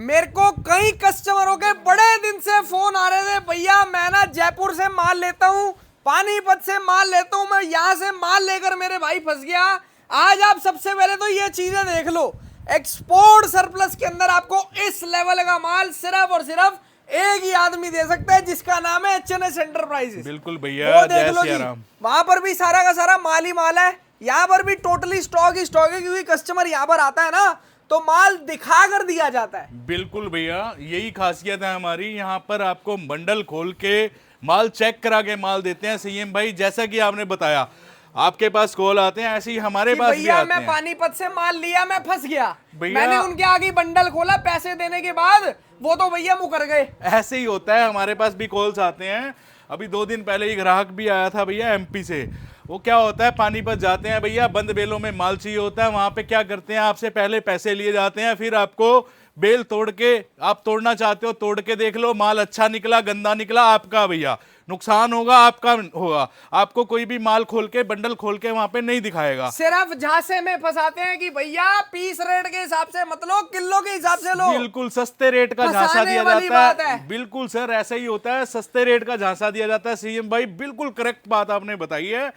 मेरे को कई कस्टमरों के बड़े दिन से फोन आ रहे थे, भैया मैं ना जयपुर से माल लेता हूँ, पानीपत से माल लेता हूँ, मैं यहाँ से माल लेकर मेरे भाई फंस गया। आज आप सबसे पहले तो ये चीजें देख लो, एक्सपोर्ट सरप्लस के अंदर आपको इस लेवल का माल सिर्फ और सिर्फ एक ही आदमी दे सकता है, जिसका नाम है एचएनएस एंटरप्राइजेस। बिल्कुल भैया, वो देख लो जी, वहां पर भी सारा का सारा माल ही माल है, यहाँ पर भी टोटली स्टॉक ही स्टॉक है, क्योंकि कस्टमर यहाँ पर आता है ना तो माल दिखा कर दिया जाता है। बिल्कुल भैया, यही खासियत है हमारी। यहाँ पर आपको बंडल खोल के माल चेक करा के माल देते हैं सीएम भाई। जैसा कि आपने बताया, आपके पास कॉल आते हैं, ऐसे ही हमारे पास भी आते हैं। मैं पानीपत से माल लिया, मैं फंस गया, भैया मैंने उनके आगे बंडल खोला, पैसे देने के बाद वो तो भैया मुकर गए। ऐसे ही होता है, हमारे पास भी कॉल्स आते हैं। अभी 2 दिन पहले ही ग्राहक भी आया था भैया एमपी से। वो क्या होता है, पानीपत जाते हैं भैया, बंद बेलों में माल चाहिए होता है। वहां पे क्या करते हैं, आपसे पहले पैसे लिए जाते हैं, फिर आपको बेल तोड़ के, आप तोड़ना चाहते हो तोड़ के देख लो, माल अच्छा निकला गंदा निकला आपका भैया, नुकसान होगा आपका होगा। आपको कोई भी माल खोल के, बंडल खोल के वहां पे नहीं दिखाएगा। सिर्फ झांसे में फंसाते हैं कि भैया पीस रेट के हिसाब से मत लो, किलो के हिसाब से लो। बिल्कुल सस्ते रेट का झांसा दिया जाता है। बिल्कुल सर, ऐसा ही होता है, सस्ते रेट का झांसा दिया जाता है सीएम भाई। बिल्कुल करेक्ट बात आपने बताई है।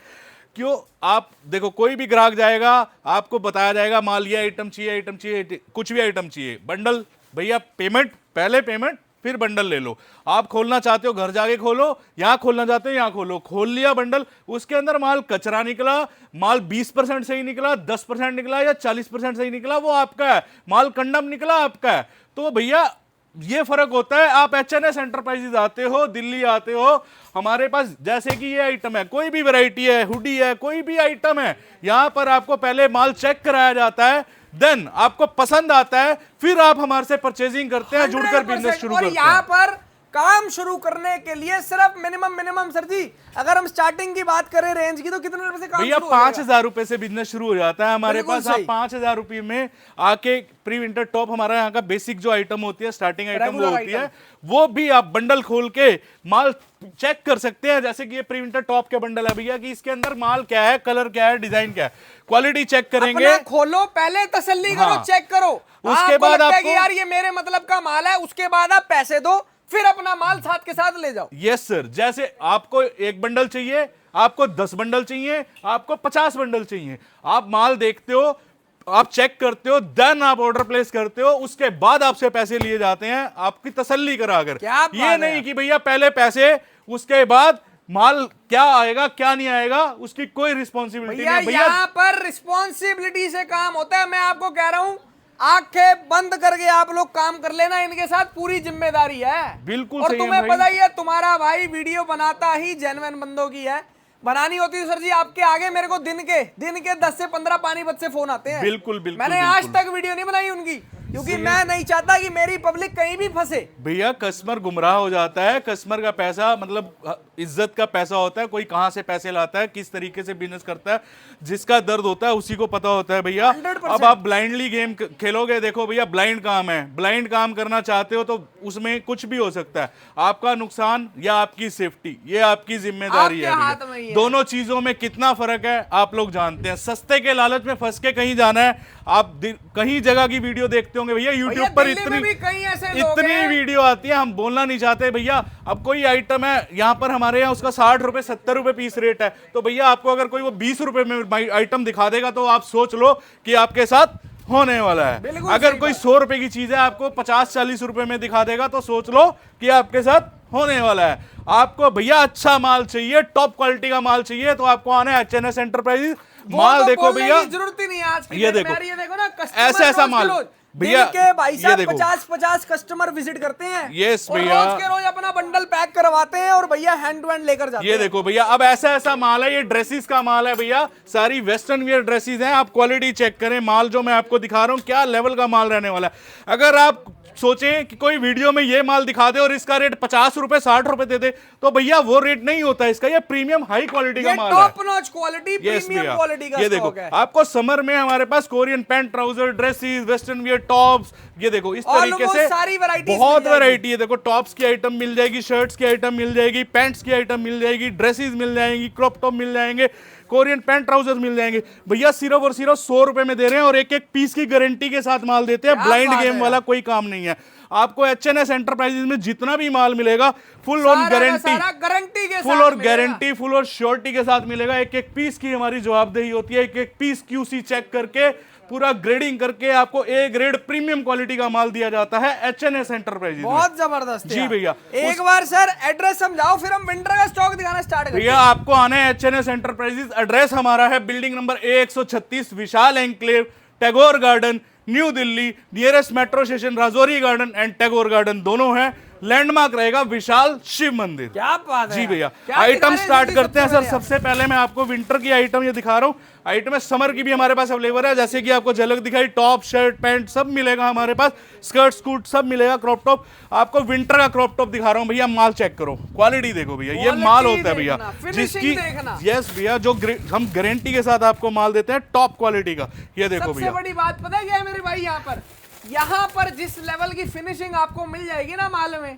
क्यों, आप देखो, कोई भी ग्राहक जाएगा, आपको बताया जाएगा माल ये आइटम चाहिए, आइटम चाहिए, कुछ भी आइटम चाहिए, बंडल भैया पेमेंट, पहले पेमेंट फिर बंडल ले लो। आप खोलना चाहते हो घर जाके खोलो, यहां खोलना चाहते हो यहां खोलो। खोल लिया बंडल, उसके अंदर माल कचरा निकला, माल 20% सही निकला, 10% निकला या 40% सही निकला, वो आपका है। माल कंडम निकला, आपका है। तो भैया ये फर्क होता है। आप एचएनएस एंटरप्राइजेज आते हो, दिल्ली आते हो, हमारे पास जैसे कि ये आइटम है, कोई भी वैरायटी है, हुडी है, कोई भी आइटम है, यहां पर आपको पहले माल चेक कराया जाता है, देन आपको पसंद आता है, फिर आप हमारे से परचेजिंग करते हैं, जुड़कर बिजनेस शुरू करते हैं। यहाँ पर काम शुरू करने के लिए सिर्फ मिनिमम सर जी, अगर हम स्टार्टिंग की बात करें रेंज की, तो कितने रुपए से काम भैया शुरू 5,000 रुपए से बिजनेस शुरू हो जाता है हमारे बिल्कुल पास। आप सही। 5,000 रुपए में आके प्री विंटर टॉप, हमारा यहाँ का बेसिक जो आइटम होती है, स्टार्टिंग आइटम वो रेगुलर होती है, वो भी आप बंडल खोल के माल चेक कर सकते हैं। जैसे कि ये प्री विंटर टॉप के बंडल है भैया, कि इसके अंदर माल क्या है, कलर क्या है, डिजाइन क्या है, क्वालिटी चेक करेंगे। अपना खोलो, पहले तसल्ली करो, चेक करो, उसके बाद आपको यार ये मेरे मतलब का माल है, उसके बाद आप पैसे दो, फिर अपना माल साथ के साथ ले जाओ। यस सर, जैसे आपको 1 बंडल चाहिए, आपको 10 बंडल चाहिए, आपको 50 बंडल चाहिए, आप माल देखते हो, आप चेक करते हो, देन आप ऑर्डर प्लेस करते हो, उसके बाद आपसे पैसे लिए जाते हैं, आपकी तसल्ली कराकर। ये नहीं कि भैया पहले पैसे, उसके बाद माल क्या आएगा क्या नहीं आएगा, उसकी कोई रिस्पॉन्सिबिलिटी नहीं है भैया। यहाँ पर रिस्पॉन्सिबिलिटी से काम होता है। मैं आपको कह रहा हूँ, आंखें बंद करके आप लोग काम कर लेना, इनके साथ पूरी जिम्मेदारी है। बिल्कुल और सही है तुम्हें भाई। पता ही है, तुम्हारा भाई वीडियो बनाता ही जेन्युइन बंदों की है। बनानी होती है सर जी आपके आगे, मेरे को दिन के 10 से 15 पानीपत से फोन आते हैं। बिल्कुल बिल्कुल, मैंने आज तक वीडियो नहीं बनाई उनकी, क्योंकि मैं नहीं चाहता कि मेरी पब्लिक कहीं भी फंसे। भैया कस्टमर गुमराह हो जाता है। कस्टमर का पैसा मतलब इज्जत का पैसा होता है, कोई कहां से पैसे लाता है, किस तरीके से बिजनेस करता है, जिसका दर्द होता है उसी को पता होता है भैया। 100%। अब आप ब्लाइंडली गेम खेलोगे, देखो भैया ब्लाइंड काम है, ब्लाइंड काम करना चाहते हो तो उसमें कुछ भी हो सकता है, आपका नुकसान या आपकी सेफ्टी, ये आपकी जिम्मेदारी है भैया। दोनों चीजों में कितना फर्क है आप लोग जानते हैं। सस्ते के लालच में फंस के कहीं जाना है, आप कहीं जगह की वीडियो देखते होंगे भैया, यूट्यूब पर इतनी वीडियो आती है, हम बोलना नहीं चाहते भैया। अब कोई आइटम है यहाँ पर हमारे यहाँ, उसका 60 रुपए 70 रुपए पीस रेट है, तो भैया आपको अगर कोई वो 20 रुपए में आइटम दिखा देगा, तो आप सोच लो कि आपके साथ होने वाला है। अगर कोई 100 रुपए की चीज है आपको 50-40 रुपए में दिखा देगा, तो सोच लो कि आपके साथ होने वाला है। आपको भैया अच्छा माल चाहिए, टॉप क्वालिटी का माल चाहिए, तो आपको आना है एचएनएस एंटरप्राइजेज। माल देखो भैया, जरूरत ही नहीं है आज की, ये देखो ना, ऐसा माल भैया के भाई साहब 50-50 कस्टमर विजिट करते हैं। यस और भैया, रोज के रोज अपना बंडल पैक करवाते हैं और भैया हैंड टू हैंड लेकर जाते हैं। ये देखो भैया, अब ऐसा माल है, ये ड्रेसेस का माल है भैया, सारी वेस्टर्न वियर ड्रेसेस हैं। आप क्वालिटी चेक करें, माल जो मैं आपको दिखा रहा हूं क्या लेवल का माल रहने वाला है। अगर आप सोचें कि कोई वीडियो में ये माल दिखा दे और इसका रेट 50 रुपए 60 रुपए दे दे, तो भैया वो रेट नहीं होता इसका। ये प्रीमियम हाई क्वालिटी का माल है, top notch quality, premium quality का ये देखो स्टॉक है। आपको समर में हमारे पास Korean pant, trouser, dresses, western wear tops, ये देखो इस तरीके से सारी वैरायटी, बहुत वैरायटी है। देखो टॉप्स की आइटम मिल जाएगी, शर्ट्स की आइटम मिल जाएगी, पैंट्स की आइटम मिल जाएगी, ड्रेसेस मिल जाएंगी, क्रॉप टॉप मिल जाएंगे, कोरियन पैंट ट्राउजर मिल जाएंगे भैया, सिर्फ और सिर्फ 100 रुपए में दे रहे हैं और एक एक पीस की गारंटी के साथ माल देते हैं। ब्लाइंड गेम वाला कोई काम नहीं है। आपको एचएनएस एंटरप्राइजेज में जितना भी माल मिलेगा फुल ऑन गारंटी के फुल और गारंटी फुल और श्योरिटी के साथ मिलेगा। एक एक पीस की हमारी जवाबदेही होती है। एक एक पीस क्यूसी चेक करके पूरा ग्रेडिंग करके आपको ए ग्रेड प्रीमियम क्वालिटी का माल दिया जाता है एचएनएस एंटरप्राइजेज। बहुत जबरदस्त जी भैया। एक बार सर एड्रेस समझाओ, फिर हम विंटर का स्टॉक दिखाना स्टार्ट करें। भैया आपको आना है एचएनएस एंटरप्राइजेज। एड्रेस हमारा है building number A136, Vishal enclave, Tagore Garden, New Delhi. Nearest metro station Rajouri Garden and Tagore Garden दोनों है। लैंडमार्क रहेगा विशाल शिव मंदिर। क्या बात है जी भैया। आइटम स्टार्ट करते हैं सर। सबसे पहले मैं आपको विंटर की आइटम ये दिखा रहा हूँ। आइटम है समर की भी हमारे पास अवेलेबल है, जैसे कि आपको झलक दिखाई, टॉप शर्ट पैंट सब मिलेगा हमारे पास, स्कर्ट स्कूट सब मिलेगा, क्रॉप टॉप। आपको विंटर का क्रॉप टॉप दिखा रहा हूँ भैया। माल चेक करो, क्वालिटी देखो भैया, ये माल होता है भैया जिसकी, यस भैया, जो हम गारंटी के साथ आपको माल देते हैं टॉप क्वालिटी का। ये देखो भैया। सबसे बड़ी बात पता है क्या है मेरे भाई, यहाँ पर जिस लेवल की फिनिशिंग आपको मिल जाएगी ना माल में,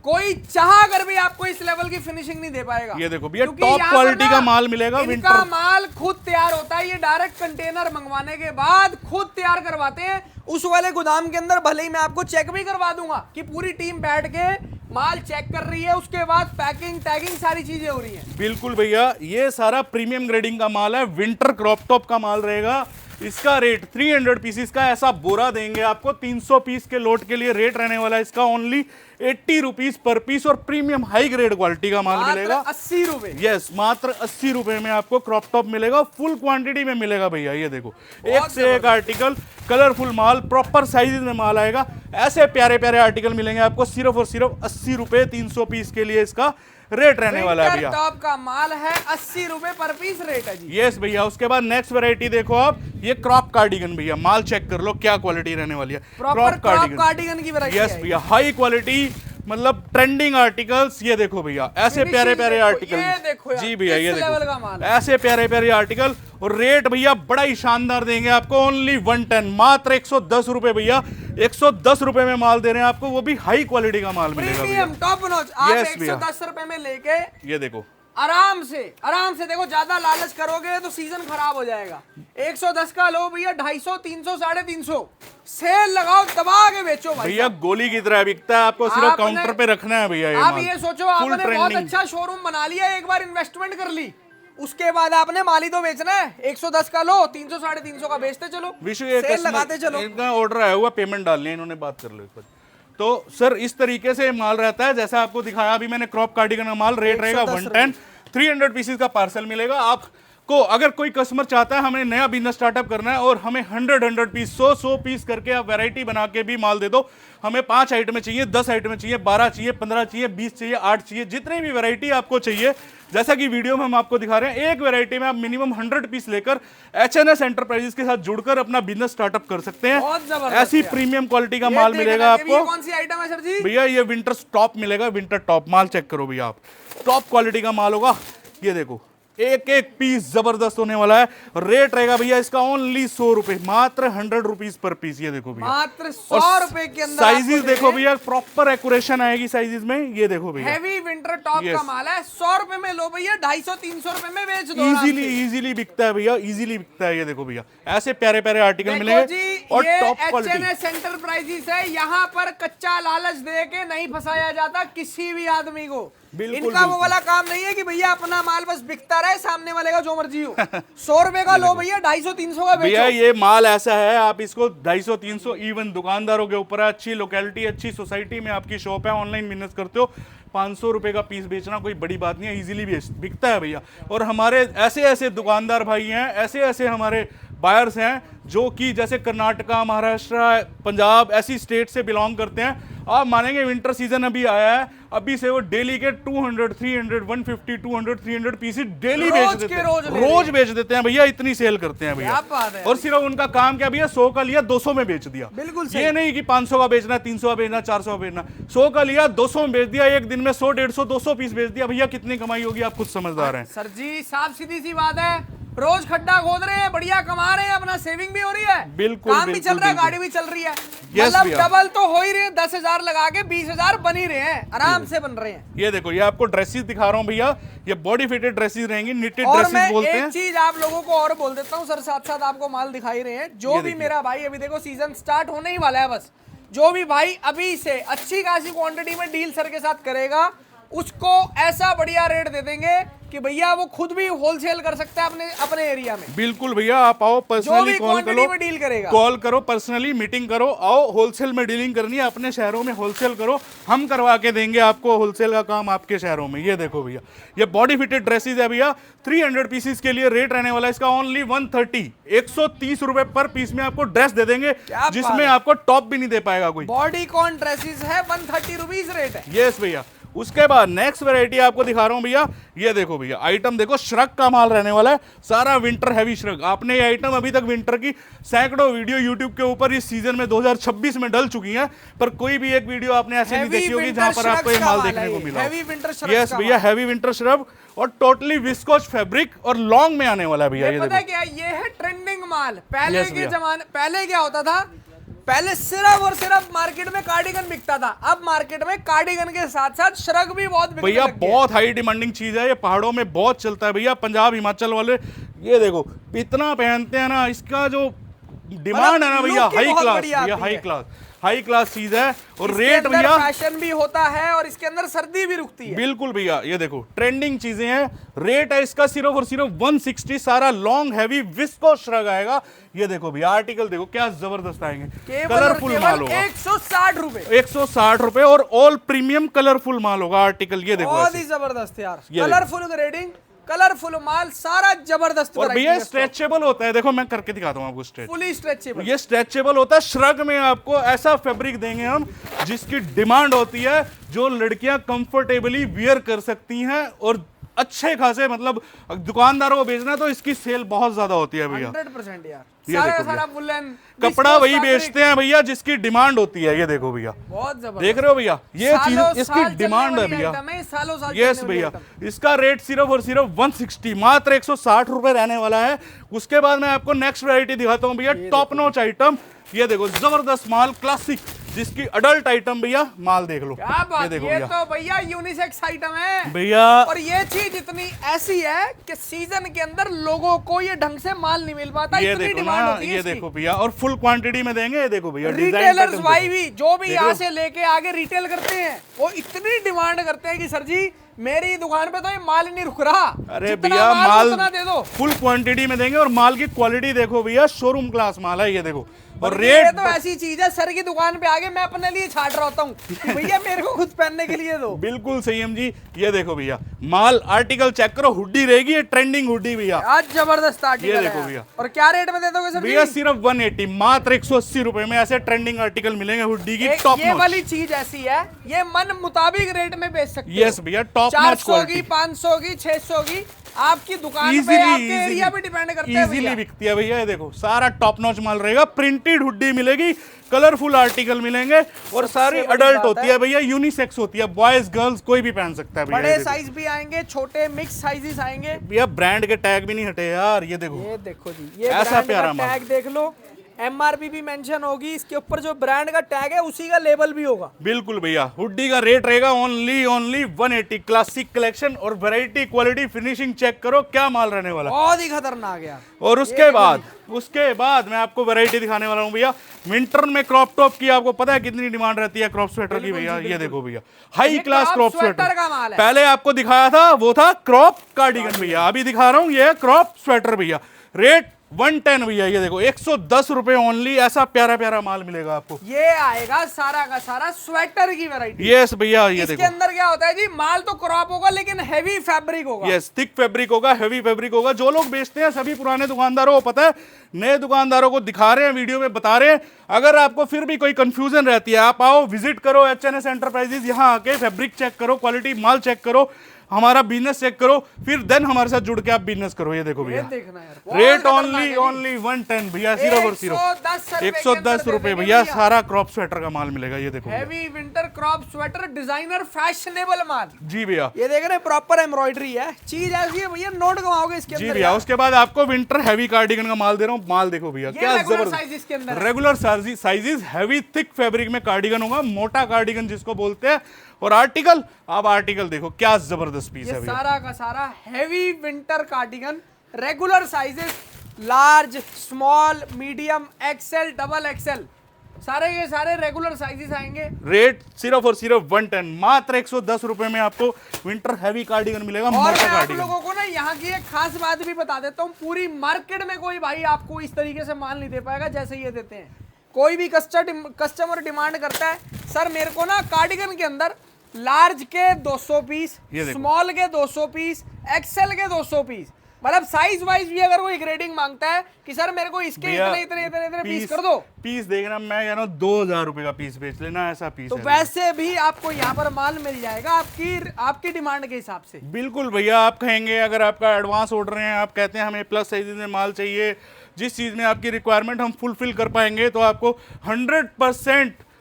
कोई चाह कर भी आपको इस लेवल की फिनिशिंग नहीं दे पाएगा। ये देखो भैया टॉप क्वालिटी का माल मिलेगा। इनका माल खुद तैयार होता है, ये डायरेक्ट कंटेनर मंगवाने के बाद खुद तैयार करवाते हैं। उस वाले गोदाम के अंदर भले ही मैं आपको चेक भी करवा दूंगा कि पूरी टीम बैठ के माल चेक कर रही है, उसके बाद पैकिंग टैगिंग सारी चीजें हो रही हैं। बिल्कुल भैया, ये सारा प्रीमियम ग्रेडिंग का माल है। विंटर क्रॉप टॉप का माल रहेगा। इसका रेट 300 पीसेस का ऐसा बोरा देंगे आपको। 300 पीस के लोट के लिए रेट रहने वाला है इसका ओनली 80 रुपीज पर पीस। और प्रीमियम हाई ग्रेड क्वालिटी का माल मिलेगा 80 रुपए। यस, मात्र 80 रुपए में आपको क्रॉप टॉप मिलेगा। फुल क्वांटिटी में मिलेगा भैया। ये देखो, एक से एक आर्टिकल, कलरफुल माल, प्रॉपर साइज में माल आएगा। ऐसे प्यारे प्यारे आर्टिकल मिलेंगे आपको सिर्फ और सिर्फ 80 रुपए। 300 पीस के लिए इसका रेट रहने वाला है भैया। टॉप का माल है 80 रुपए पर पीस रेट है जी। यस भैया। उसके बाद नेक्स्ट वैरायटी देखो आप, ये क्रॉप कार्डिगन भैया। माल चेक कर लो क्या क्वालिटी रहने वाली है। क्रॉप कार्डिगन की वैरायटी। यस भैया, हाई क्वालिटी, मतलब ट्रेंडिंग आर्टिकल्स। ये देखो भैया, ऐसे प्यारे प्यारे आर्टिकल। जी भैया, ये देखो ऐसे प्यारे प्यारे आर्टिकल। और रेट भैया बड़ा ही शानदार देंगे आपको, ओनली 110, मात्र 110 रुपए भैया। 110 रुपए में माल दे रहे हैं आपको, वो भी हाई क्वालिटी का माल मिलेगा भैया। Top notch. आप 110 रुपए में लेके ये देखो आराम से देखो, ज्यादा लालच करोगे तो सीजन खराब हो जाएगा। 110 का लो भैया, 250, 300, 350 सेल लगाओ, दबा के बेचो भाई। भैया गोली की तरह बिकता है, आपको सिर्फ काउंटर पे रखना है भैया। आप ये सोचो, आपने बहुत अच्छा शोरूम बना लिया, एक बार इन्वेस्टमेंट कर ली, उसके बाद आपने माल ही तो बेचना है। 110 का लो, 300, 350 का बेचते चलो, सेल लगाते चलो। इनका ऑर्डर आया हुआ, पेमेंट डालनी है, इन्होंने बात कर लो एक बार। तो सर इस तरीके से माल रहता है, जैसा आपको दिखाया अभी मैंने क्रॉप कार्डिगन का माल। रेट रहेगा 110, 300 पीसेस का पार्सल मिलेगा आपको। अगर कोई कस्टमर चाहता है हमें नया बिजनेस स्टार्टअप करना है और हमें 100 पीस 100 पीस करके आप वैरायटी बना के भी माल दे दो, हमें 5 आइटमें चाहिए, 10 आइटमें चाहिए, 12 चाहिए, 15 चाहिए, 20 चाहिए, 8 चाहिए, जितनी भी वैरायटी आपको चाहिए, जैसा कि वीडियो में हम आपको दिखा रहे हैं, एक वैरायटी में आप मिनिमम 100 पीस लेकर एचएनएस एंटरप्राइजेस के साथ जुड़कर अपना बिजनेस स्टार्टअप कर सकते हैं। ऐसी प्रीमियम क्वालिटी का माल मिलेगा आपको। कौन सी आइटम है सर जी? भैया ये विंटर टॉप मिलेगा, विंटर टॉप। माल चेक करो भैया आप, टॉप क्वालिटी का माल होगा। ये देखो, एक एक पीस जबरदस्त होने वाला है। रेट रहेगा भैया इसका ओनली 100 रुपए, मात्र 100 रुपीज पर पीस। ये देखो भैया, मात्र 100 रुपए के अंदर साइजेस देखो भैया, प्रॉपर एक्यूरेशन आएगी साइजेस में। ये देखो भैया, हेवी विंटर टॉप का माल है। 100 रुपए में लो भैया, 250, 300 रुपए में बेच दो। इजीली बिकता है भैया, इजीली बिकता है। ये देखो भैया, ऐसे प्यारे प्यारे आर्टिकल मिलेंगे और टॉप क्वालिटी। एचएनएस एंटरप्राइजेस है, यहाँ पर कच्चा लालच दे के नहीं फंसाया जाता किसी भी आदमी को। इनका वो वाला काम नहीं है कि भैया अपना माल बस बिकता रहे, सामने वाले का जो मर्जी हो। 100 रुपए का लो भैया, 250, 300 का बेचो। भैया ये माल ऐसा है, आप इसको 250, 300 इवन दुकानदारों के ऊपर है। अच्छी लोकेलिटी, अच्छी सोसाइटी में आपकी शॉप है, ऑनलाइन बिजनेस करते हो, 500 रुपए का पीस बेचना कोई बड़ी बात नहीं है, इजीली बिकता है भैया। और हमारे ऐसे ऐसे दुकानदार भाई हैं, ऐसे ऐसे हमारे बायर्स हैं जो कि जैसे कर्नाटका, महाराष्ट्र, पंजाब ऐसी स्टेट से बिलोंग करते हैं। आप मानेंगे विंटर सीजन अभी आया है, अभी से वो डेली के 200, 300, 150, 200, 300 पीसेस डेली बेच देते हैं, रोज बेच देते हैं भैया। इतनी सेल करते हैं भैया। और सिर्फ उनका काम क्या भैया, 100 का लिया 200 में बेच दिया। बिल्कुल ये नहीं कि 500 का बेचना, 300 का बेचना, 400 का बेचना। 100 का लिया 200 में बेच दिया, एक दिन में 100, 150, 200 पीस बेच दिया। भैया कितनी कमाई होगी, आप खुद समझदार हैं। सर जी साफ सीधी सी बात है, 100 रुपए का लो भैया, 250, 300 रुपए में बेच दो। रोज खड्डा खोद रहे हैं, बढ़िया कमा रहे हैं, अपना सेविंग भी हो रही है, बिल्कुल, काम भी बिल्कुल, चल रहा है, बिल्कुल। गाड़ी भी चल रही है। Yes, मतलब भैया। डबल तो हो ही रहे हैं, 10,000 लगा के 20,000 बन ही रहे हैं, आराम से बन रहे हैं। ये देखो, ये आपको ड्रेसेस दिखा रहा हूँ भैया, ये बॉडी फिटेड ड्रेसेस रहेंगी, निटेड और ड्रेसेस मैं बोलते एक हैं। चीज आप लोगों को और बोल देता हूँ सर, साथ साथ आपको माल दिखाई रहे हैं, जो भी देखिए। मेरा भाई, अभी देखो सीजन स्टार्ट होने ही वाला है, बस जो भी भाई अभी से अच्छी खासी क्वांटिटी में डील सर के साथ करेगा, उसको ऐसा बढ़िया रेट दे देंगे कि भैया वो खुद भी होलसेल कर सकता है अपने अपने एरिया में। बिल्कुल भैया, आप आओ, जो पर्सनली भी कॉल क्वांटिटी करो, में डील करेगा, कॉल करो, पर्सनली मीटिंग करो, आओ, होलसेल में डीलिंग करनी है, अपने शहरों में होलसेल करो, हम करवा के देंगे आपको होलसेल का काम आपके शहरों में। ये देखो भैया, ये बॉडी फिटेड ड्रेसेस है भैया, 300 पीसेस के लिए रेट रहने वाला है इसका ओनली 130, 130 रुपए पर पीस में आपको ड्रेस दे देंगे, बात जिसमें है। आपको टॉप भी नहीं दे पाएगा कोई। बॉडी कॉन ड्रेसेस है, 130 रुपीज रेट है। यस भैया। उसके बाद नेक्स्ट वैरायटी आपको दिखा रहा हूं भैया, ये देखो भैया, आइटम देखो, श्रग का माल रहने वाला है, सारा विंटर हैवी श्रग। आपने ये आइटम अभी तक विंटर की सैकड़ों वीडियो यूट्यूब के ऊपर इस सीजन में 2026 में डल चुकी हैं, पर कोई भी एक वीडियो आपने ऐसे नहीं देखी होगी जहां पर आपको ये माल देखने को मिला। हैवी विंटर श्रग यस भैया, हैवी विंटर श्रग और टोटली विस्कोच फैब्रिक और लॉन्ग में आने वाला है भैया। ये पता है देखो, क्या है? ये है ट्रेंडिंग माल। पहले Yes, के भैया। जमाने, पहले क्या होता था, पहले सिर्फ और सिर्फ मार्केट में कार्डिगन बिकता था, अब मार्केट में कार्डिगन के साथ साथ श्रग भी बहुत बिकने भैया लग गए। बहुत हाई डिमांडिंग चीज है, ये पहाड़ों में बहुत चलता है भैया, पंजाब हिमाचल वाले ये देखो इतना पहनते हैं ना, इसका जो डिमांड है ना भैया, look ही हाई बहुत क्लास बढ़िया भैया, आती है। हाई क्लास चीज है। और इसके रेट अंदर भैया फैशन भी होता है और इसके अंदर सर्दी भी रुकती है। बिल्कुल भैया, ये देखो ट्रेंडिंग चीजें हैं। रेट है इसका सिर्फ और सिर्फ 160, सारा लॉन्ग हैवी विस्को श्रग आएगा। ये देखो भैया, आर्टिकल देखो क्या जबरदस्त आएंगे, केवल और कलरफुल माल केवल होगा, 160 रुपए, 160 रुपए और ऑल प्रीमियम कलरफुल माल होगा आर्टिकल। ये देखो बहुत ऐसे। ही जबरदस्त यार, ये कलरफुल ग्रेडिंग, कलरफुल माल, सारा जबरदस्त। और भैया स्ट्रेचेबल होता है, देखो मैं करके दिखाता हूँ आपको स्ट्रेच। फुली स्ट्रेचेबल, ये स्ट्रेचेबल होता है। श्रग में आपको ऐसा फैब्रिक देंगे हम जिसकी डिमांड होती है, जो लड़कियां कंफर्टेबली वियर कर सकती हैं और अच्छे खासे, मतलब दुकानदारों को बेचना तो इसकी सेल बहुत ज्यादा होती है भैया। 100% यार, ये सारा देखो सारा भैया। वुलन कपड़ा वही बेचते हैं भैया जिसकी डिमांड होती है। ये देखो भैया, बहुत जबरदस्त, देख रहे हो भैया, ये सालों चीज इसकी साल डिमांड है चलने भैया। वाली आइटम है, सालों साल यस चलने वाली भैया, आइटम। इसका रेट सिर्फ और सिर्फ 160, मात्र 160 रुपए रहने वाला है। उसके बाद मैं आपको नेक्स्ट वैरायटी दिखाता हूँ भैया, टॉप नॉच आइटम। ये देखो जबरदस्त माल, क्लासिक, जिसकी अडल्ट आइटम भैया, माल देख लो। क्या बात, देखो ये भैया, तो भैया यूनिसेक्स आइटम है भैया और ये चीज इतनी ऐसी है कि सीजन के अंदर लोगों को ये ढंग से माल नहीं मिल पाता, ये इतनी देखो डिमांड ना, होती है ये इसकी। देखो भैया, और फुल क्वांटिटी में देंगे। ये देखो भैया, डिजाइन रिटेलर्स पैटर्न भाई देखो। भी, जो भी देख यहाँ लो। से लेके आगे रिटेल करते हैं, वो इतनी डिमांड करते हैं कि सर जी मेरी दुकान पे तो ये माल ही नहीं रुक रहा, अरे जितना भैया, माल उतना दे दो। फुल क्वांटिटी में देंगे और माल की क्वालिटी देखो भैया, शोरूम क्लास माल है। ये देखो, और ये रेट तो ऐसी चीज है, सर की दुकान पे आगे मैं अपने लिए छाट रहा होता हूँ कि भैया मेरे को खुद पहनने के लिए दो। बिल्कुल संयम जी, ये देखो भैया, माल आर्टिकल चेक करो, हुड्डी रहेगी, ये ट्रेंडिंग हुड्डी भैया। आज जबरदस्त आर्टिकल ये है देखो यार। भैया। और क्या रेट में दे दोगे सर भैया जी? सिर्फ 180, मात्र 180 रुपए में ऐसे ट्रेंडिंग आर्टिकल मिलेंगे हुड्डी की टॉप ये नॉच। वाली चीज ऐसी है, ये मन मुताबिक रेट में बेच सकते हो। यस भैया, टॉप नॉच 400 क्वालिटी, की, 500 की, 600 की, आपकी दुकान पे, आपके एरिया पे डिपेंड करते हैं इजीली भैया। बिकती है भैया। ये देखो सारा टॉप नॉच माल रहेगा, प्रिंटेड हुड्डी मिलेगी, कलरफुल आर्टिकल मिलेंगे और सारी बड़ी अडल्ट बात होती है भैया, यूनिसेक्स होती है, बॉयज गर्ल्स कोई भी पहन सकता है भैया। बड़े ये देखो। साइज भी आएंगे, छोटे मिक्स साइजेस आएंगे। भैया ब्रांड के टैग भी नहीं हटे यार। ये देखो, ये देखो जी, ये ऐसा ब्रांड प्यारा का माल। टैग देख लो, एमआरपी भी मेंशन होगी, इसके ऊपर जो ब्रांड का टैग है उसी का लेबल भी होगा। बिल्कुल भैया, हुड्डी का रेट रहेगा ओनली 180। क्लासिक कलेक्शन और वैरायटी, क्वालिटी, फिनिशिंग चेक करो, क्या माल रहने वाला। बहुत ही खतरनाक यार। और उसके बाद मैं आपको वैरायटी दिखाने वाला हूँ भैया, विंटर में क्रॉप टॉप की। आपको पता है कितनी डिमांड रहती है क्रॉप स्वेटर की भैया। ये देखो भैया, high class crop crop sweater sweater का माल है। पहले आपको दिखाया था, वो था क्रॉप कार्डिगन भैया, अभी दिखा रहा हूँ ये क्रॉप स्वेटर भैया। रेट 110 भैया, ये देखो 110 रुपए ओनली। ऐसा प्यारा प्यारा माल मिलेगा आपको। ये आएगा सारा का सारा स्वेटर की वैरायटी। यस भैया, ये इसके देखो, अंदर क्या होता है जी, माल तो क्रॉप होगा लेकिन हैवी फैब्रिक होगा। यस, थिक फैब्रिक होगा, हैवी फैब्रिक होगा। जो लोग बेचते हैं सभी पुराने दुकानदारों को पता है, नए दुकानदारों को दिखा रहे हैं, वीडियो में बता रहे हैं। अगर आपको फिर भी कोई कंफ्यूजन रहती है, आप आओ, विजिट करो HNS एंटरप्राइजेज, यहाँ आके फैब्रिक चेक करो, क्वालिटी माल चेक करो, हमारा बिजनेस चेक करो, फिर देन हमारे साथ जुड़ के आप बिजनेस करो। ये देखो भैया, देखना यार, रेट ओनली 110 भैया, सिर्फ और सिर्फ 110 रुपए भैया। सारा क्रॉप स्वेटर का माल मिलेगा। ये देखो heavy winter crop sweater, designer fashionable माल जी भैया। ये देख रहे हैं, प्रॉपर एम्ब्रॉयडरी है, चीज ऐसी है भैया, नोट कमाओगे इसके अंदर जी भैया। उसके बाद आपको विंटर हैवी कार्डिगन का माल दे रहा हूँ। माल देखो भैया, क्या जबरदस्त regular sizes, heavy thick fabric में कार्डिगन होगा, मोटा कार्डिगन जिसको बोलते हैं। और आर्टिकल, आप आर्टिकल देखो क्या जबरदस्त पीस है भैया। सारा का सारा heavy winter cardigan, regular sizes, large, small, medium, XL, double XL, सारे के सारे रेगुलर साइजेस आएंगे। रेट सिर्फ और सिर्फ 110, मात्र 110 रुपए में आपको विंटर हैवी कार्डिगन मिलेगा। और मोटा मैं आप कार्डिगन। लोगों को ना यहाँ की एक खास बात भी बता देता हूँ, पूरी मार्केट में कोई भाई आपको इस तरीके से माल नहीं दे पाएगा जैसे ये देते हैं। कोई भी कस्टमर डिमांड करता है, सर मेरे को ना कार्डिगन के अंदर लार्ज के 200 पीस, स्मॉल के 200 पीस, एक्सेल के 200 पीस, मतलब साइज वाइज भी अगर कोई ग्रेडिंग मांगता है कि सर मेरे को इसके इतने पीस कर दो, पीस देखना, मैं यार 2000 रुपए का पीस बेच लेना, ऐसा पीस तो वैसे भी आपको यहाँ पर माल मिल जाएगा आपकी डिमांड के हिसाब से। बिल्कुल भैया। आप कहेंगे, अगर आपका एडवांस ऑर्डर है, आप कहते हैं हमें प्लस साइज में माल चाहिए, जिस चीज में आपकी रिक्वायरमेंट हम फुलफिल कर पाएंगे, तो आपको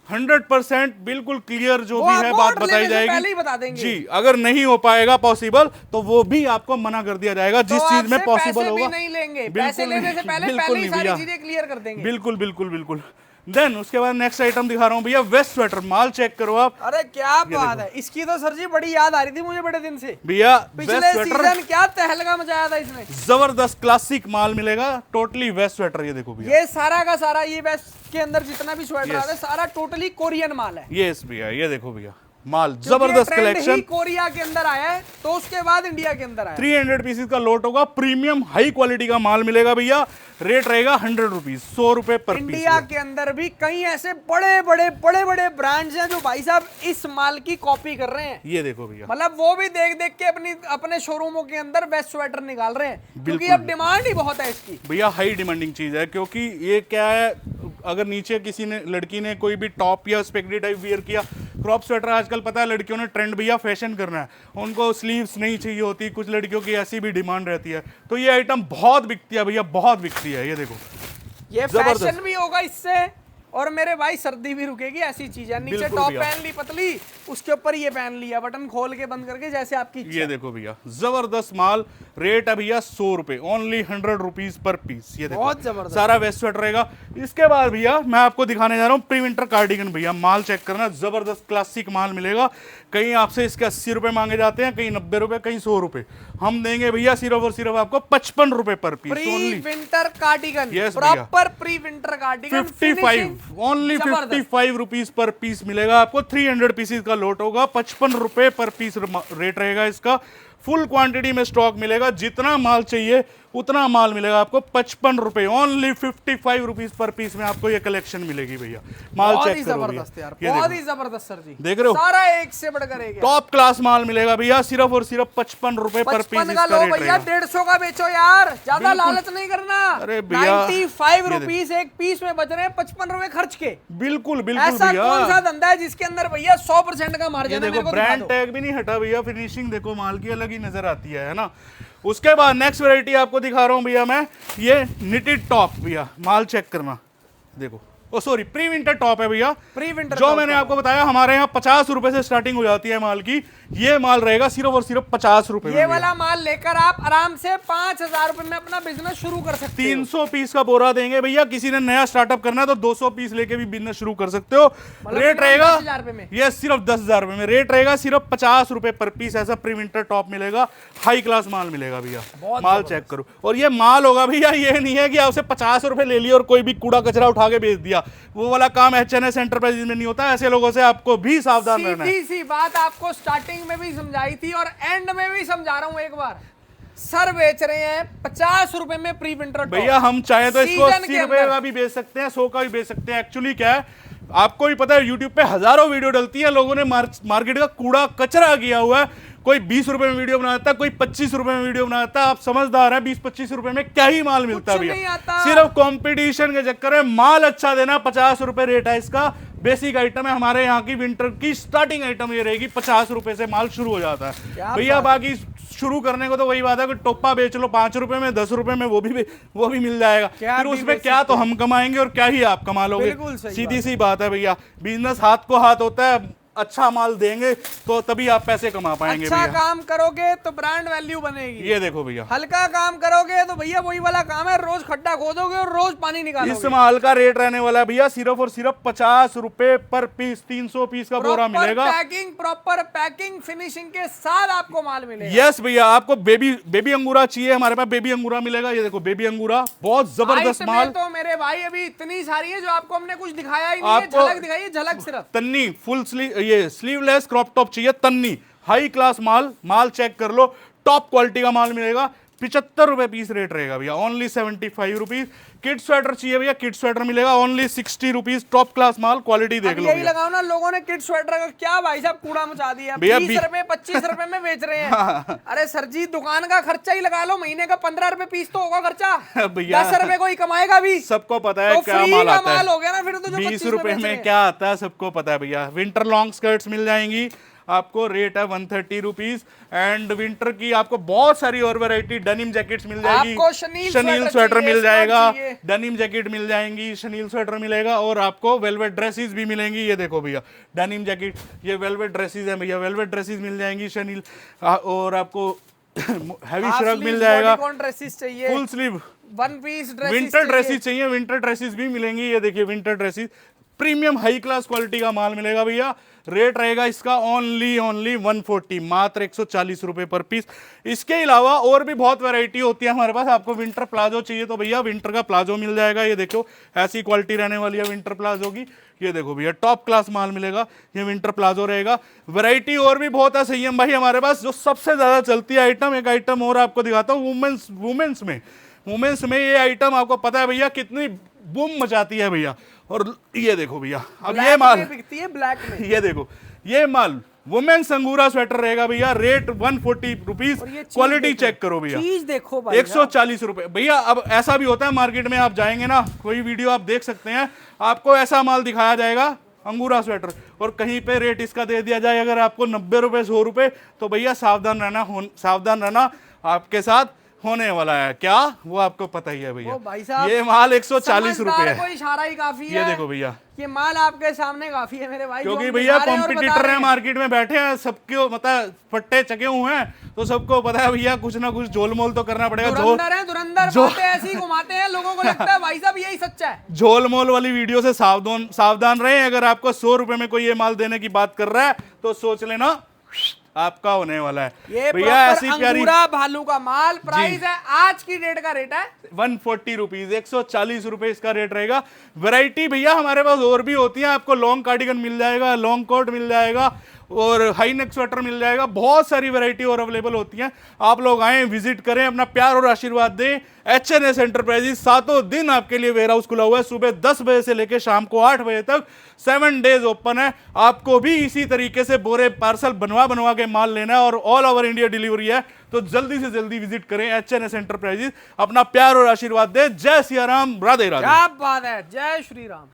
100% बिल्कुल क्लियर जो भी है बात बताई जाएगी। बता देंगे जी। अगर नहीं हो पाएगा पॉसिबल, तो वो भी आपको मना कर दिया जाएगा, जिस चीज में पॉसिबल होगा। नहीं लेंगे पैसे लेने से पहले ही सारी चीजें क्लियर कर देंगे। बिल्कुल बिल्कुल बिल्कुल। देन उसके बाद नेक्स्ट आइटम दिखा रहा हूँ भैया, वेस्ट स्वेटर। माल चेक करो आप। अरे क्या बात है, इसकी तो सर जी बड़ी याद आ रही थी मुझे बड़े दिन से भैया। पिछले सीजन क्या तहलका मचाया था इसने। जबरदस्त क्लासिक माल मिलेगा, टोटली वेस्ट स्वेटर। ये देखो भैया, ये सारा का सारा, ये वेस्ट के अंदर जितना भी स्वेटर आता है सारा टोटली कोरियन माल है। यस भैया, ये देखो भैया, माल जबरदस्त कलेक्शन। कोरिया के अंदर आया है, तो उसके बाद इंडिया के अंदर आया। 300 पीसेस का लोट होगा, प्रीमियम हाई क्वालिटी का माल मिलेगा भैया। रेट रहेगा 100 रुपीज, 100 रुपए पर पीस। इंडिया के अंदर भी कई ऐसे बड़े बड़े ब्रांड्स हैं जो भाई साहब इस माल की कॉपी कर रहे हैं। ये देखो भैया, मतलब वो भी देख देख के अपने शोरूमों के अंदर बेस्ट स्वेटर निकाल रहे हैं, क्योंकि अब डिमांड ही बहुत है इसकी। भैया हाई डिमांडिंग चीज है, क्योंकि ये क्या है, अगर नीचे किसी ने, लड़की ने कोई भी टॉप या स्पेगडी टाइप वियर किया, क्रॉप स्वेटर आजकल पता है लड़कियों ने ट्रेंड भैया फैशन करना है, उनको स्लीव्स नहीं चाहिए होती, कुछ लड़कियों की ऐसी भी डिमांड रहती है, तो ये आइटम बहुत बिकती है भैया, बहुत बिकती है। ये देखो, ये फैशन भी होगा इससे, और मेरे भाई सर्दी भी रुकेगी, ऐसी चीज है। नीचे टॉप पहन ली पतली, उसके ऊपर ये पहन लिया, बटन खोल के बंद करके, जैसे आपकी इच्छा। ये देखो भैया, जबरदस्त माल। रेट है भैया 100 रुपए, ओनली 100 रुपीज पर पीस। ये देखो, बहुत जबरदस्त, सारा वेस्ट स्वेटर रहेगा। इसके बाद भैया मैं आपको दिखाने जा रहा हूँ प्री विंटर कार्डिगन। भैया माल चेक करना, जबरदस्त क्लासिक माल मिलेगा। कहीं आपसे इसके 80 रुपए मांगे जाते हैं, कहीं 90 रुपए, कहीं 100 रुपए। हम देंगे भैया सिर्फ और सिर्फ आपको 55 रुपए per piece. Pre winter cardigan, Yes, proper pre winter cardigan, 55, only 55 rupees per piece मिलेगा आपको। 300 पीसेस का लोट होगा, 55 रुपए पर पीस रेट रहेगा इसका। फुल क्वांटिटी में स्टॉक मिलेगा, जितना माल चाहिए उतना माल मिलेगा आपको। 55 रुपए, ओनली 55 रुपीज पर पीस में आपको ये कलेक्शन मिलेगी भैया। माल चेक करो भैया, बहुत ही जबरदस्त सर जी, देख रहे हो, सारा एक से बढ़कर एक टॉप क्लास माल मिलेगा भैया। सिर्फ और सिर्फ 55 रुपए पर पीस का लो भैया, 150 का बेचो यार, ज्यादा लालच नहीं करना। अरे भैया 95 रुपीज एक पीस में बच रहे हैं, 55 रुपए खर्च के। बिल्कुल बिल्कुल ऐसा भैया, कौन सा धंधा है जिसके अंदर भैया 100% का मार्जिन है? देखो ब्रांड टैग भी नहीं हटा भैया, फिनिशिंग देखो माल की अलग ही नजर आती है ना। उसके बाद नेक्स्ट वैरायटी आपको दिखा रहा हूं भैया मैं, ये निटेड टॉप। भैया माल चेक करना, देखो, ओ सॉरी, प्री विंटर टॉप है भैया। प्री विंटर जो मैंने आपको बताया, हमारे यहाँ 50 रुपए से स्टार्टिंग हो जाती है माल की। ये माल रहेगा सिर्फ और सिर्फ 50 रुपए। ये वाला माल लेकर आप आराम से 5000 रुपए में अपना बिजनेस शुरू कर सकते हो। 300 पीस का बोरा देंगे भैया। किसी ने नया स्टार्टअप करना है तो 200 पीस लेके भी बिजनेस शुरू कर सकते हो। रेट रहेगा ये सिर्फ 10,000 रुपए में। रेट रहेगा सिर्फ 50 रुपए पर पीस। ऐसा प्री विंटर टॉप मिलेगा, हाई क्लास माल मिलेगा भैया। माल चेक करो, और ये माल होगा भैया, ये नहीं है कि आपसे 50 रुपए ले लिया और कोई भी कूड़ा कचरा उठा के बेच दिया। वो वाला काम H&S एंटरप्राइजेज में नहीं होता। ऐसे लोगों से आपको भी सावधान रहना है। सीधी सी बात आपको स्टार्टिंग में भी समझाई थी और एंड में भी समझा रहा हूं एक बार। सर बेच रहे हैं 50 रुपए में प्री विंटर टॉप। भैया हम चाहे तो इसको 80 रुपए का भी बेच सकते हैं, 100 का भी बेच सकते हैं। एक्चुअली क्या है, आपको भी पता है यूट्यूब पे हजारों वीडियो डलती है, लोगों ने मार्केट का कूड़ा कचरा किया हुआ है। कोई 20 रुपए में वीडियो बनाता है, कोई 25 रुपए में वीडियो बनाता है। आप समझदार हैं, 20-25 रुपए में क्या ही माल मिलता है भैया। सिर्फ कंपटीशन के चक्कर में माल अच्छा देना। 50 रुपए रेट है इसका, बेसिक आइटम है हमारे यहाँ की। विंटर की स्टार्टिंग आइटम ये रहेगी, 50 रुपए से माल शुरू हो जाता है भैया। बाकी शुरू करने को तो वही बात है कि टोपा बेच लो 5 रुपए में, 10 रुपए में, वो भी मिल जाएगा। फिर उसमें क्या तो हम कमाएंगे और क्या ही आप कमा लोगे। सीधी सी बात है भैया, बिजनेस हाथ को हाथ होता है। अच्छा माल देंगे तो तभी आप पैसे कमा पाएंगे। अच्छा काम करोगे तो ब्रांड वैल्यू बनेगी। ये देखो भैया, हल्का काम करोगे तो भैया वही वाला काम है, रोज खड्डा खोदोगे और रोज पानी निकालोगे। इस माल का रेट रहने वाला है भैया सिर्फ और सिर्फ 50 रुपए पर पीस। 300 पीस का बोरा मिलेगा। प्रॉपर पैकिंग फिनिशिंग के साथ आपको माल मिलेगा। यस भैया, आपको बेबी अंगूरा चाहिए, हमारे पास बेबी अंगूरा मिलेगा। ये देखो बेबी अंगूरा, बहुत जबरदस्त माल। तो मेरे भाई अभी इतनी सारी है जो आपको हमने कुछ दिखाया ही नहीं है। झलक दिखाई, झलक सिर्फ। तन्नी फुल स्लीव, ये स्लीवलेस क्रॉप टॉप चाहिए, तन्नी हाई क्लास माल चेक कर लो, टॉप क्वालिटी का माल मिलेगा। 75 रुपए पीस रेट रहेगा भैया, ओनली 75 रुपीज। किड स्वेटर चाहिए भैया, किड स्वेटर मिलेगा ओनली 60 रुपीज। टॉप क्लास माल, क्वालिटी देख लो। यही लगाओ ना, लोगों ने किड स्वेटर का क्या भाई साहब कूड़ा मचा दिया। 20 रुपए 25 रुपए में बेच रहे हैं। अरे सर जी, दुकान का खर्चा ही लगा लो, महीने का 15 रुपए पीस तो होगा खर्चा। 10 रुपए कोई कमाएगा भी। सबको पता है क्या माल आता है। हो गया ना फिर तो। 20 रुपए में क्या आता है सबको पता है भैया। विंटर लॉन्ग स्कर्ट्स मिल जाएंगी आपको, रेट है 130 रुपीज। एंड विंटर की आपको बहुत सारी और वैरायटी, डनिम जैकेट्स मिल जाएगी, शनील स्वेटर मिल जाएगा, डनिम जैकेट मिल जाएंगी, शनील स्वेटर मिलेगा, और आपको वेलवेट ड्रेसेस भी मिलेंगी। ये देखो भैया डनिम जैकेट, ये वेलवेट ड्रेसेस है भैया, वेलवेट ड्रेसेस मिल जाएंगी शनील। और आपको हैवी श्रग मिल जाएगा, full sleeve one piece dresses, winter dresses चाहिए, विंटर ड्रेसेस भी मिलेंगी। ये देखिए winter dresses, premium high class quality का माल मिलेगा भैया। रेट रहेगा इसका ओनली 140, मात्र 140 रुपए पर पीस। इसके अलावा और भी बहुत वैरायटी होती है हमारे पास। आपको विंटर प्लाजो चाहिए तो भैया विंटर का प्लाजो मिल जाएगा। ये देखो ऐसी क्वालिटी रहने वाली है विंटर प्लाजो की। ये देखो भैया टॉप क्लास माल मिलेगा, ये विंटर प्लाजो रहेगा। वैरायटी और भी बहुत है संयम भाई हमारे पास। जो सबसे ज्यादा चलती है आइटम, एक आइटम और आपको दिखाता हूँ। वुमेन्स में ये आइटम आपको पता है भैया कितनी बूम मचाती है भैया। और ये देखो भैया, अब ये माल बिकती है ब्लैक में। ये देखो ये माल वुमेन्स अंगूरा स्वेटर रहेगा भैया, रेट 140 रुपीज। क्वालिटी चेक करो भैया, चीज देखो भाई, 140 रुपए भैया। अब ऐसा भी होता है मार्केट में, आप जाएंगे ना, कोई वीडियो आप देख सकते हैं, आपको ऐसा माल दिखाया जाएगा अंगूरा स्वेटर, और कहीं पे रेट इसका दे दिया जाए अगर आपको 90 रुपए 100 रुपए, तो भैया सावधान रहना आपके साथ होने वाला है। क्या वो आपको पता ही है भैया। ये माल 140 रुपए है। कोई इशारा ही काफी है। ये देखो भैया, ये माल आपके सामने काफी है मेरे भाई, क्योंकि भैया कॉम्पिटिटर हैं मार्केट में बैठे हैं, सबके मतलब फट्टे चके हुए हैं, तो सबको पता है भैया कुछ ना कुछ झोल मोल तो करना पड़ेगा। धुरंधर बातें ऐसी घुमाते हैं, लोगों को लगता है भाई साहब यही सच्चा है। झोल मोल वाली वीडियो से सावधान रहे। अगर आपको 100 रुपए में कोई ये माल देने की बात कर रहा है तो सोच लेना आपका होने वाला है। ये भैया ऐसी प्यारी भालू का माल, प्राइस है आज की डेट का रेट है 140 रुपीज, 140 रुपए इसका रेट रहेगा। वैरायटी भैया हमारे पास और भी होती है। आपको लॉन्ग कार्डिगन मिल जाएगा, लॉन्ग कोट मिल जाएगा, और हाई नेक स्वेटर मिल जाएगा। बहुत सारी वैरायटी और अवेलेबल होती हैं। आप लोग आएं, विजिट करें, अपना प्यार और आशीर्वाद दें। HNS एंटरप्राइजेस 7 दिन आपके लिए वेयर हाउस खुला हुआ है, सुबह 10 बजे से लेकर शाम को 8 बजे तक, 7 डेज ओपन है। आपको भी इसी तरीके से बोरे पार्सल बनवा के माल लेना है, और ऑल ओवर इंडिया डिलीवरी है, तो जल्दी से जल्दी विजिट करें HNS एंटरप्राइजेस। अपना प्यार और आशीर्वाद दें। जय सिया राम, राधे राधे। क्या बात है, जय श्री राम।